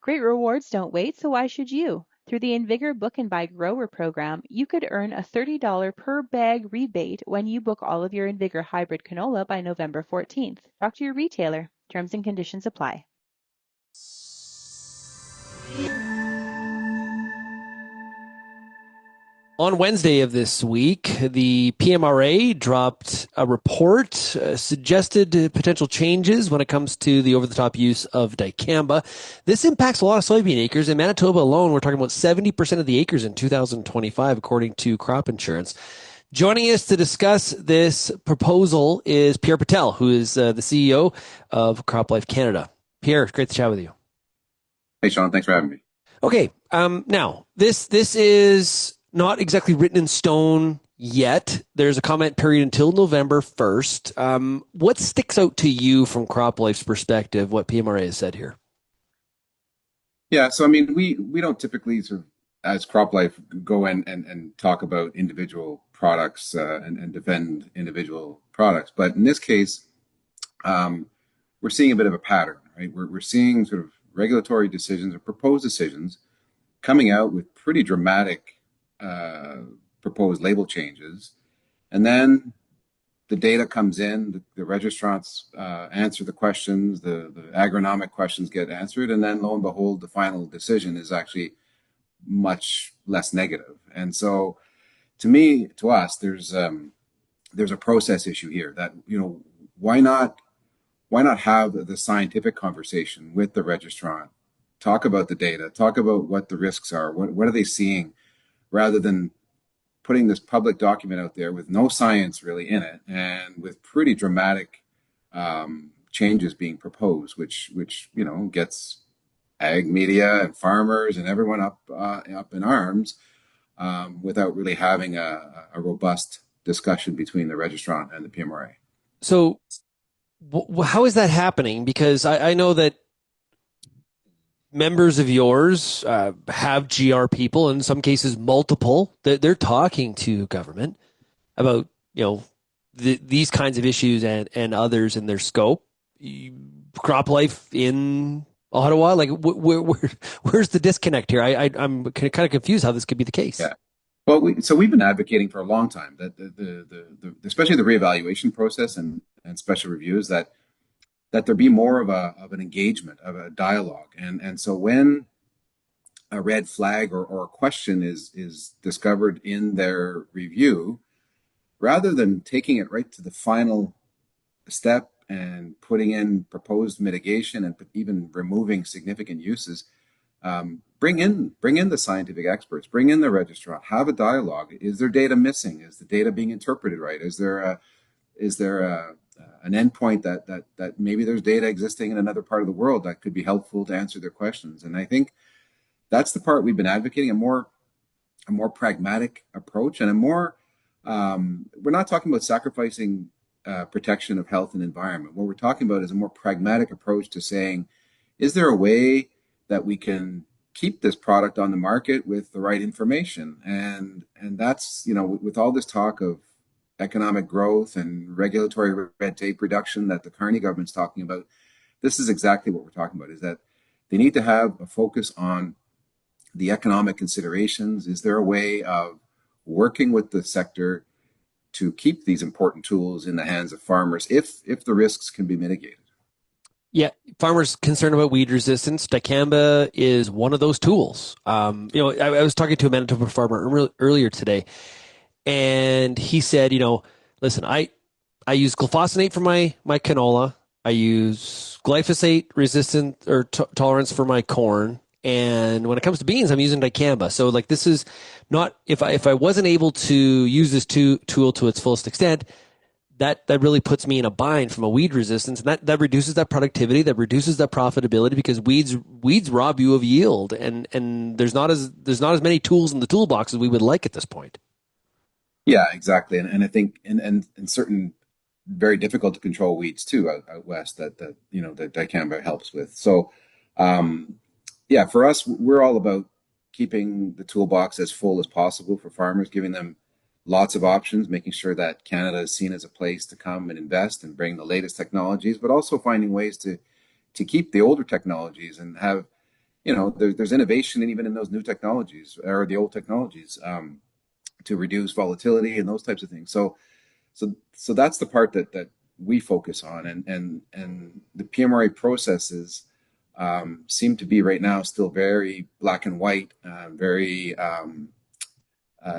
Great rewards don't wait, so why should you? Through the Invigor Book and Buy Grower program, you could earn a $30 per bag rebate when you book all of your Invigor hybrid canola by November 14th. Talk to your retailer. Terms and conditions apply. On Wednesday of this week, the PMRA dropped a report, suggested potential changes when it comes to the over-the-top use of dicamba. This impacts a lot of soybean acres. In Manitoba alone, we're talking about 70% of the acres in 2025, according to Crop Insurance. Joining us to discuss this proposal is Pierre Petelle, who is the CEO of CropLife Canada. Pierre, great to chat with you. Hey, Sean, thanks for having me. Okay, now this is not exactly written in stone yet. There's a comment period until November 1st. What sticks out to you from CropLife's perspective, what PMRA has said here? Yeah, so I mean, we don't typically sort of, as CropLife, go in and talk about individual products and defend individual products. But in this case, we're seeing a bit of a pattern, right? We're seeing sort of regulatory decisions or proposed decisions coming out with pretty dramatic proposed label changes, and then the data comes in, the registrants answer the questions, the agronomic questions get answered, and then lo and behold, the final decision is actually much less negative. And so, to us, there's a process issue here that, why not have the scientific conversation with the registrant, talk about the data, talk about what the risks are, what are they seeing, rather than putting this public document out there with no science really in it and with pretty dramatic changes being proposed, which gets ag media and farmers and everyone up in arms without really having a robust discussion between the registrant and the PMRA. So how is that happening? Because I know that members of yours have GR people, in some cases multiple, that they're talking to government about, these kinds of issues and others in their scope. CropLife in Ottawa, like where's the disconnect here? I'm kind of confused how this could be the case. Yeah. Well, we've been advocating for a long time that the especially the reevaluation process and special reviews, that there be more of an engagement, of a dialogue. And so when a red flag or a question is discovered in their review, rather than taking it right to the final step and putting in proposed mitigation and even removing significant uses, bring in the scientific experts, bring in the registrant, have a dialogue. Is there data missing? Is the data being interpreted right? Is there an endpoint that maybe there's data existing in another part of the world that could be helpful to answer their questions? And I think that's the part we've been advocating, a more pragmatic approach, and we're not talking about sacrificing protection of health and environment. What we're talking about is a more pragmatic approach to saying, is there a way that we can keep this product on the market with the right information? And that's, with all this talk of economic growth and regulatory red tape reduction that the Carney government's talking about, this is exactly what we're talking about, is that they need to have a focus on the economic considerations. Is there a way of working with the sector to keep these important tools in the hands of farmers if the risks can be mitigated? Yeah, farmers concerned about weed resistance. Dicamba is one of those tools. I was talking to a Manitoba farmer earlier today, and he said, listen, I use glufosinate for my canola. I use glyphosate resistant or tolerance for my corn. And when it comes to beans, I'm using dicamba. So this is not, if I wasn't able to use this tool to its fullest extent, that really puts me in a bind from a weed resistance. And that reduces that productivity, that reduces that profitability, because weeds rob you of yield. And there's not as many tools in the toolbox as we would like at this point. Yeah, exactly. And I think in certain very difficult to control weeds too out west that dicamba helps with. So for us, we're all about keeping the toolbox as full as possible for farmers, giving them lots of options, making sure that Canada is seen as a place to come and invest and bring the latest technologies, but also finding ways to keep the older technologies and have there's innovation even in those new technologies or the old technologies, to reduce volatility and those types of things. So that's the part that we focus on, and the PMRA processes seem to be right now still very black and white, very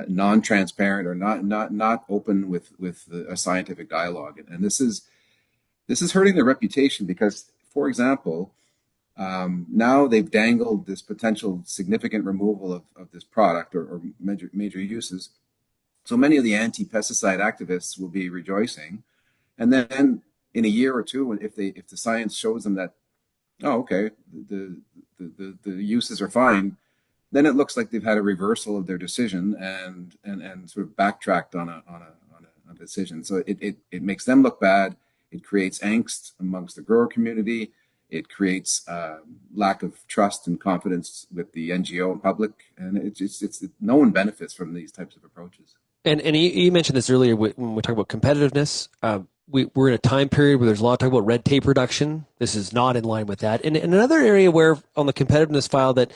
non-transparent, or not open with a scientific dialogue, and this is hurting their reputation because, for example, now they've dangled this potential significant removal of this product, or major uses. So many of the anti-pesticide activists will be rejoicing, and then in a year or two, if the science shows them that, oh, okay, the uses are fine, then it looks like they've had a reversal of their decision and sort of backtracked on a decision. So it makes them look bad. It creates angst amongst the grower community. It creates lack of trust and confidence with the NGO and public, and it's no one benefits from these types of approaches. And you mentioned this earlier when we talk about competitiveness. We're in a time period where there's a lot of talk about red tape reduction. This is not in line with that. And another area where on the competitiveness file that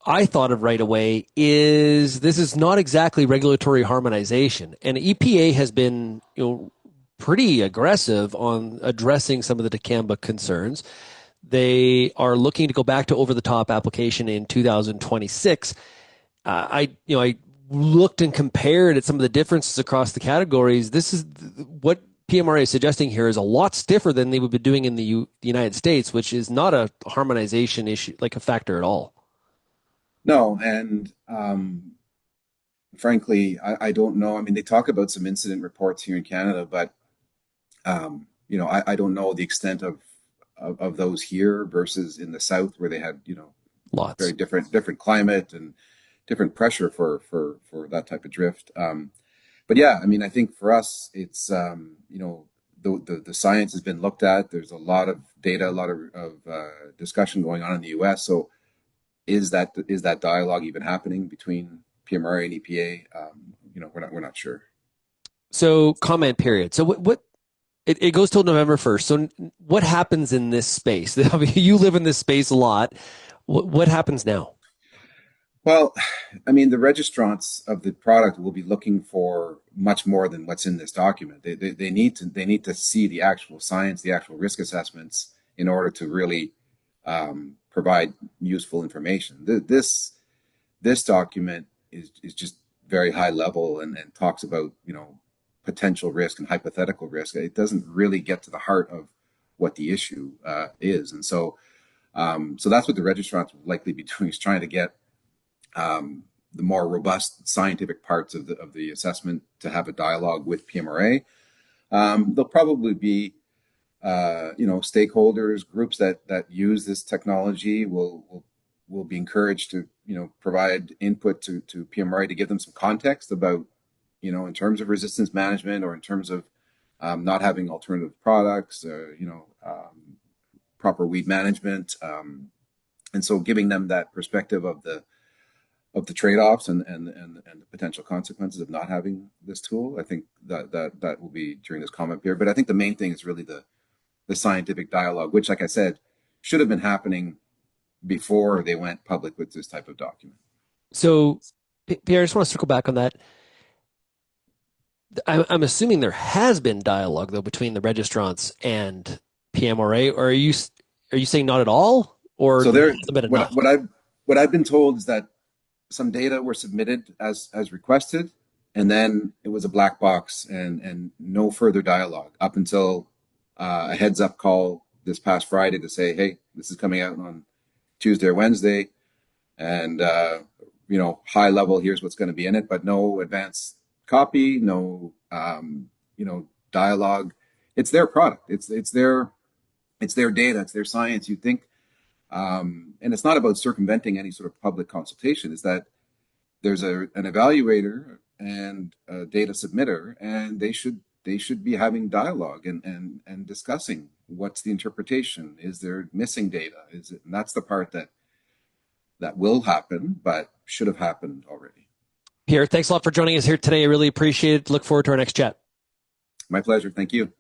I thought of right away is this is not exactly regulatory harmonization. And EPA has been, pretty aggressive on addressing some of the dicamba concerns. They are looking to go back to over-the-top application in 2026. I looked and compared at some of the differences across the categories. This is what PMRA is suggesting here is a lot stiffer than they would be doing in the United States, which is not a harmonization issue, like a factor at all. No, and frankly, I don't know. I mean, they talk about some incident reports here in Canada, but I don't know the extent of those here versus in the South, where they had Lots. very different climate and different pressure for that type of drift. But yeah, I mean, I think for us, it's the science has been looked at. There's a lot of data, a lot of discussion going on in the U.S. So is that dialogue even happening between PMRA and EPA? We're not sure. So comment period. So what it goes till November 1st. So what happens in this space? You live in this space a lot. What happens now? Well, I mean, the registrants of the product will be looking for much more than what's in this document. They need to see the actual science, the actual risk assessments, in order to really provide useful information. This document is just very high level and talks about potential risk and hypothetical risk. It doesn't really get to the heart of what the issue is, and so that's what the registrants will likely be doing, is trying to get the more robust scientific parts of the assessment to have a dialogue with PMRA. There'll probably be stakeholders, groups that use this technology will be encouraged to provide input to PMRA to give them some context about in terms of resistance management, or in terms of not having alternative products, proper weed management, and so giving them that perspective of the trade-offs and the potential consequences of not having this tool. I think that will be during this comment period. But I think the main thing is really the scientific dialogue, which, like I said, should have been happening before they went public with this type of document. So, Pierre, I just want to circle back on that. I'm assuming there has been dialogue, though, between the registrants and PMRA, or are you saying not at all, or so there? Enough? What I've been told is that some data were submitted as requested, and then it was a black box and no further dialogue up until a heads up call this past Friday to say, hey, this is coming out on Tuesday or Wednesday, and high level, here's what's going to be in it, but no advance copy, no dialogue. It's their product. It's their data. It's their science. You think, and it's not about circumventing any sort of public consultation. Is that there's an evaluator and a data submitter, and they should be having dialogue and discussing what's the interpretation. Is there missing data? Is it? And that's the part that will happen, but should have happened already. Pierre, thanks a lot for joining us here today. I really appreciate it. Look forward to our next chat. My pleasure. Thank you.